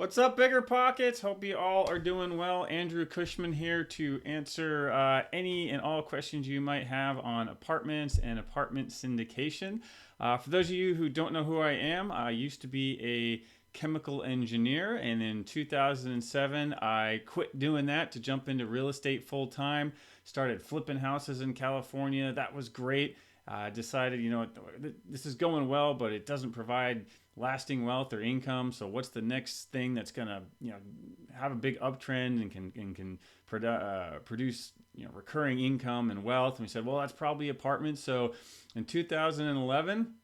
What's up, BiggerPockets? Hope you all are doing well. Andrew Cushman here to answer any and all questions you might have on apartments and apartment syndication. For those of you who don't know who I am, I used to be a chemical engineer, and in 2007 I quit doing that to jump into real estate full time. Started flipping houses in California. That was great. Decided, this is going well, but it doesn't provide lasting wealth or income. So what's the next thing that's gonna, have a big uptrend and can produce, recurring income and wealth? And we said, well, that's probably apartments. So in 2011,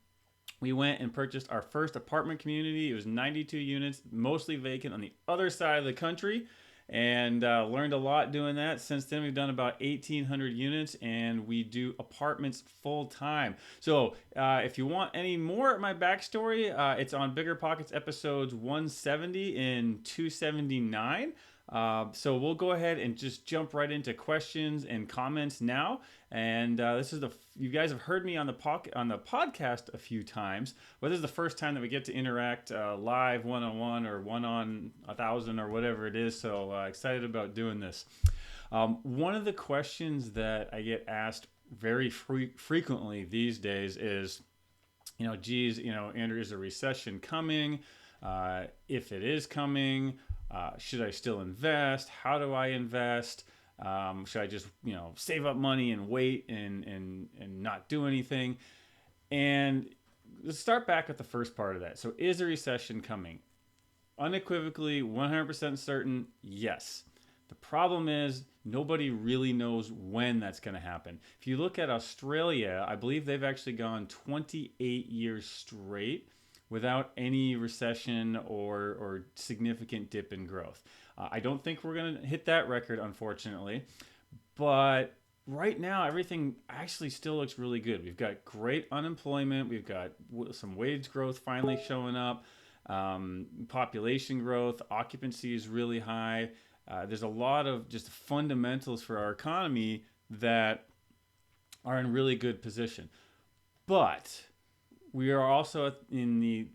we went and purchased our first apartment community. It was 92 units, mostly vacant on the other side of the country, and learned a lot doing that. Since then, we've done about 1,800 units, and we do apartments full time. So if you want any more of my backstory, it's on BiggerPockets episodes 170 and 279. So we'll go ahead and just jump right into questions and comments now. And this is you guys have heard me on the podcast a few times, but this is the first time that we get to interact live, one-on-one, or one on 1,000, or whatever it is. So excited about doing this. One of the questions that I get asked very frequently these days is, Andrew, is a recession coming? If it is coming, should I still invest? How do I invest? Should I just, save up money and wait and not do anything? And let's start back at the first part of that. So is a recession coming? Unequivocally, 100% certain, yes. The problem is nobody really knows when that's going to happen. If you look at Australia, I believe they've actually gone 28 years straight without any recession or significant dip in growth. I don't think we're going to hit that record, unfortunately. But right now, everything actually still looks really good. We've got great unemployment. We've got some wage growth finally showing up. Population growth. Occupancy is really high. There's a lot of just fundamentals for our economy that are in really good position. But we are also in the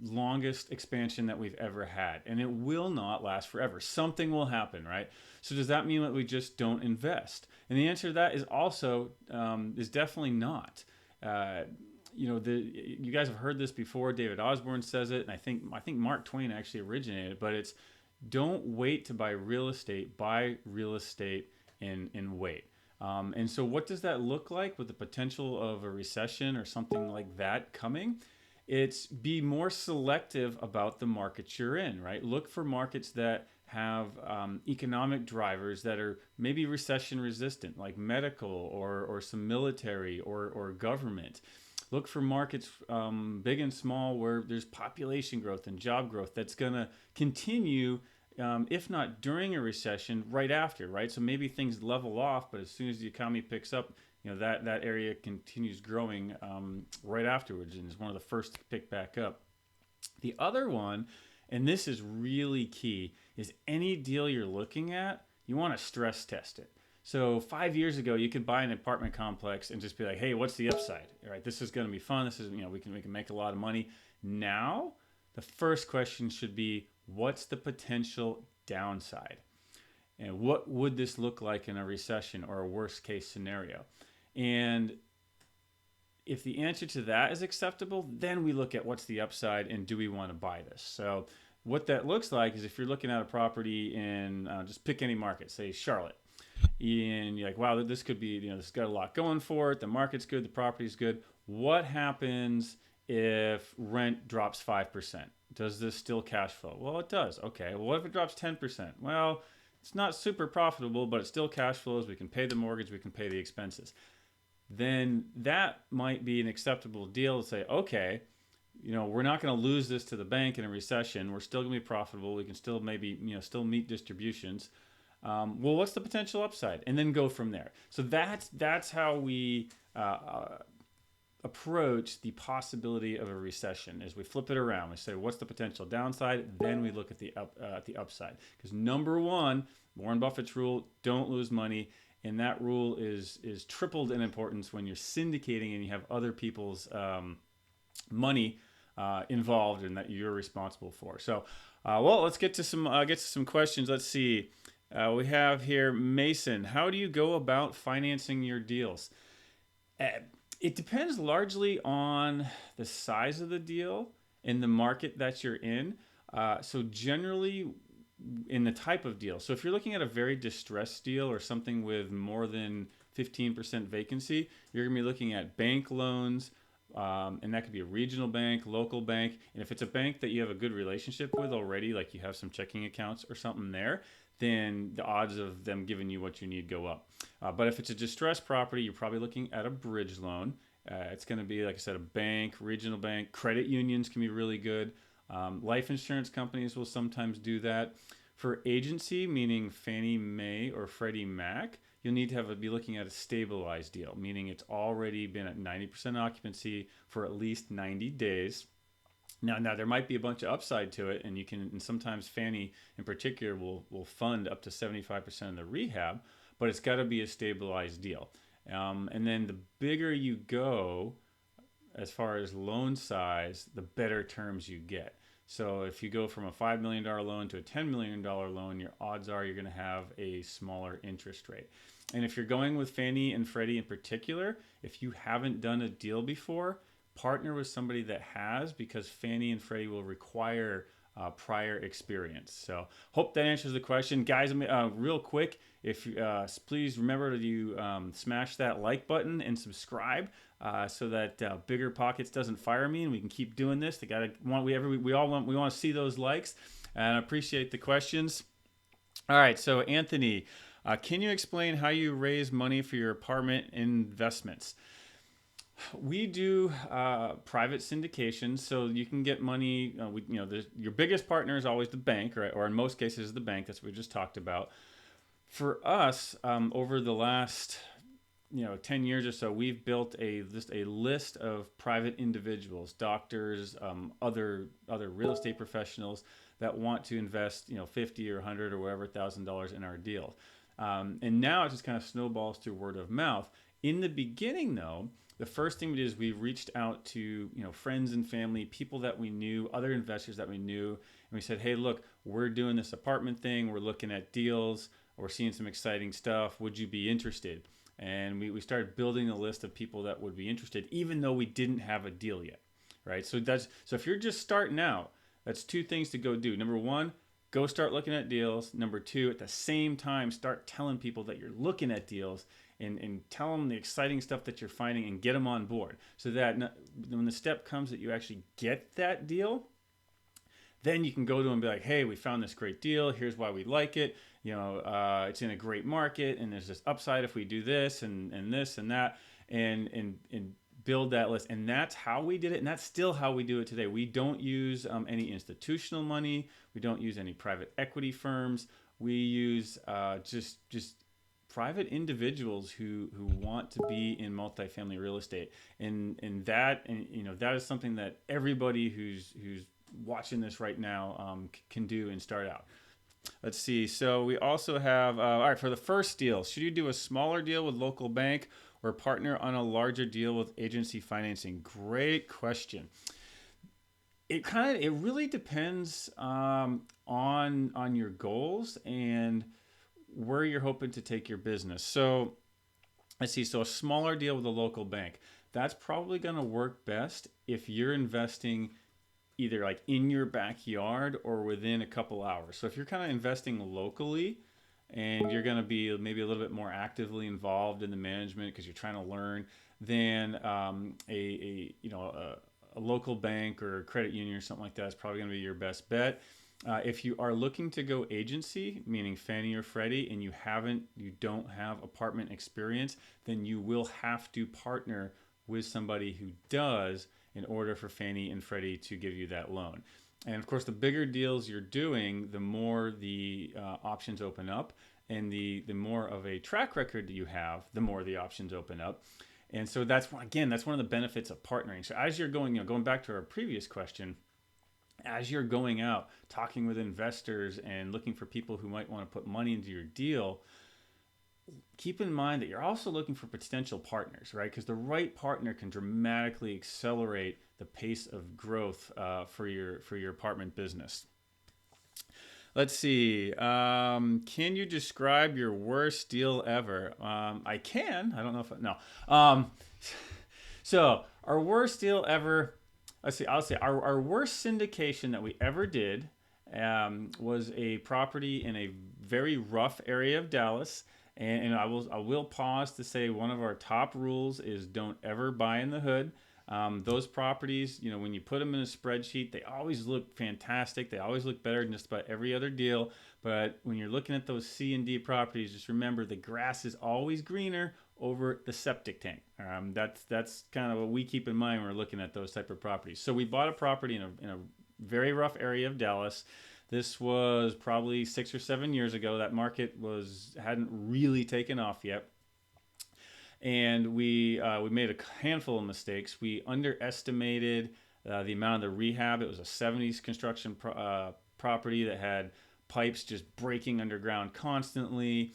longest expansion that we've ever had, and it will not last forever. Something will happen, right? So does that mean that we just don't invest? And the answer to that is also is definitely not. You guys have heard this before. David Osborne says it, and I think Mark Twain actually originated it, but it's don't wait to buy real estate. Buy real estate and wait. And so what does that look like with the potential of a recession or something like that coming? It's be more selective about the markets you're in, right? Look for markets that have economic drivers that are maybe recession resistant, like medical or some military or government. Look for markets, big and small, where there's population growth and job growth that's going to continue, if not during a recession, right after, right? So maybe things level off, but as soon as the economy picks up, that area continues growing right afterwards and is one of the first to pick back up. The other one, and this is really key, is any deal you're looking at, you want to stress test it. So 5 years ago, you could buy an apartment complex and just be like, hey, what's the upside? All right, this is going to be fun. This is, we can make a lot of money. Now, the first question should be, what's the potential downside? And what would this look like in a recession or a worst case scenario? And if the answer to that is acceptable, then we look at what's the upside and do we want to buy this? So what that looks like is if you're looking at a property in, just pick any market, say Charlotte, and you're like, wow, this could be, this got a lot going for it. The market's good, the property's good. What happens if rent drops 5%? Does this still cash flow? Well, it does. Okay, well, what if it drops 10%? Well, it's not super profitable, but it still cash flows. We can pay the mortgage, we can pay the expenses. Then that might be an acceptable deal to say, okay, we're not going to lose this to the bank in a recession. We're still going to be profitable. We can still maybe, still meet distributions. Well, what's the potential upside? And then go from there. So that's how we approach the possibility of a recession. As we flip it around, we say, what's the potential downside? Then we look at the upside. Because number one, Warren Buffett's rule: don't lose money. And that rule is tripled in importance when you're syndicating and you have other people's money involved and that you're responsible for. So, well, let's get to some questions. Let's see. We have here Mason. How do you go about financing your deals? Uh, It depends largely on the size of the deal and the market that you're in. So generally, in the type of deal. So if you're looking at a very distressed deal or something with more than 15% vacancy, you're going to be looking at bank loans, and that could be a regional bank, local bank. And if it's a bank that you have a good relationship with already, like you have some checking accounts or something there, then the odds of them giving you what you need go up. But if it's a distressed property, you're probably looking at a bridge loan. It's going to be, like I said, a bank, regional bank. Credit unions can be really good. Life insurance companies will sometimes do that. For agency, meaning Fannie Mae or Freddie Mac, you'll need to be looking at a stabilized deal, meaning it's already been at 90% occupancy for at least 90 days. Now there might be a bunch of upside to it, and sometimes Fannie in particular will fund up to 75% of the rehab, but it's got to be a stabilized deal. And then the bigger you go, as far as loan size, the better terms you get. So if you go from a $5 million loan to a $10 million loan, your odds are you're going to have a smaller interest rate. And if you're going with Fannie and Freddie in particular, if you haven't done a deal before, partner with somebody that has, because Fannie and Freddie will require prior experience. So hope that answers the question. Guys, real quick, if please remember to smash that like button and subscribe so that BiggerPockets doesn't fire me and we can keep doing this. We want to see those likes, and I appreciate the questions. All right, so Anthony, can you explain how you raise money for your apartment investments? We do private syndication, so you can get money. Your biggest partner is always the bank, right? Or in most cases, the bank. That's what we just talked about. For us, over the last 10 years or so, we've built a list of private individuals, doctors, other real estate professionals that want to invest, 50 or 100 or whatever $1,000 in our deal. And now it just kind of snowballs through word of mouth. In the beginning, though, the first thing we did is we reached out to friends and family, people that we knew, other investors that we knew, and we said, hey, look, we're doing this apartment thing. We're looking at deals. We're seeing some exciting stuff. Would you be interested? And we started building a list of people that would be interested, even though we didn't have a deal yet, right? So if you're just starting out, that's two things to go do. Number one, go start looking at deals. Number two, at the same time, start telling people that you're looking at deals and tell them the exciting stuff that you're finding and get them on board, so that when the step comes that you actually get that deal, then you can go to them and be like, hey, we found this great deal. Here's why we like it. It's in a great market, and there's this upside if we do this and this and that, and build that list. And that's how we did it, and that's still how we do it today. We don't use any institutional money. We don't use any private equity firms. We use just private individuals who want to be in multifamily real estate, and that is something that everybody who's watching this right now can do and start out. Let's see. So we also have, all right, for the first deal, should you do a smaller deal with local bank or partner on a larger deal with agency financing? Great question. It really depends on your goals and where you're hoping to take your business. So let's see. So a smaller deal with a local bank, that's probably going to work best if you're investing either like in your backyard or within a couple hours. So if you're kind of investing locally and you're going to be maybe a little bit more actively involved in the management because you're trying to learn, then a local bank or a credit union or something like that is probably going to be your best bet. If you are looking to go agency, meaning Fannie or Freddie, and you don't have apartment experience, then you will have to partner with somebody who does in order for Fannie and Freddie to give you that loan. And of course, the bigger deals you're doing, the more the options open up, and the more of a track record you have, the more the options open up. And so that's one of the benefits of partnering. So as you're going back to our previous question, as you're going out, talking with investors and looking for people who might want to put money into your deal, keep in mind that you're also looking for potential partners, right? Because the right partner can dramatically accelerate the pace of growth for your apartment business. Let's see. Can you describe your worst deal ever? I can. I don't know if no. So our worst deal ever. Let's see. I'll say our worst syndication that we ever did was a property in a very rough area of Dallas. And I will pause to say one of our top rules is don't ever buy in the hood. Those properties, when you put them in a spreadsheet, they always look fantastic. They always look better than just about every other deal. But when you're looking at those C and D properties, just remember the grass is always greener over the septic tank. That's kind of what we keep in mind when we're looking at those type of properties. So we bought a property in a very rough area of Dallas. This was probably 6 or 7 years ago. That market hadn't really taken off yet. And we made a handful of mistakes. We underestimated the amount of the rehab. It was a 70s construction property that had pipes just breaking underground constantly.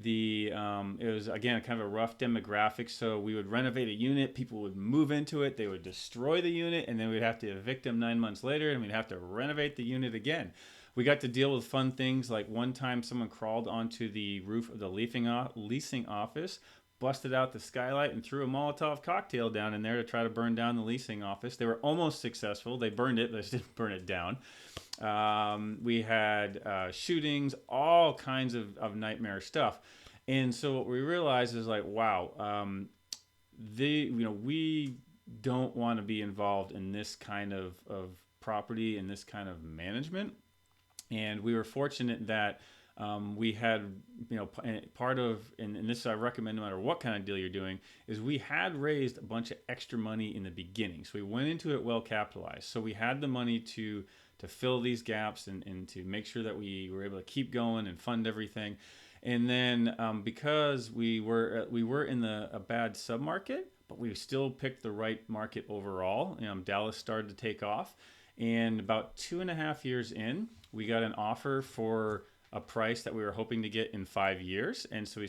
It was, again, kind of a rough demographic. So we would renovate a unit, people would move into it, they would destroy the unit, and then we'd have to evict them 9 months later, and we'd have to renovate the unit again. We got to deal with fun things like one time someone crawled onto the roof of the leasing office, busted out the skylight, and threw a Molotov cocktail down in there to try to burn down the leasing office. They were almost successful. They burned it, but they just didn't burn it down. We had shootings, all kinds of nightmare stuff. And so what we realized is like, wow, we don't want to be involved in this kind of property and this kind of management. And we were fortunate that we had, part of, and this I recommend no matter what kind of deal you're doing, is we had raised a bunch of extra money in the beginning. So we went into it well capitalized. So we had the money to fill these gaps and to make sure that we were able to keep going and fund everything. And then because we were in a bad submarket, but we still picked the right market overall. Dallas started to take off. And about 2.5 years in, we got an offer for a price that we were hoping to get in 5 years. And so we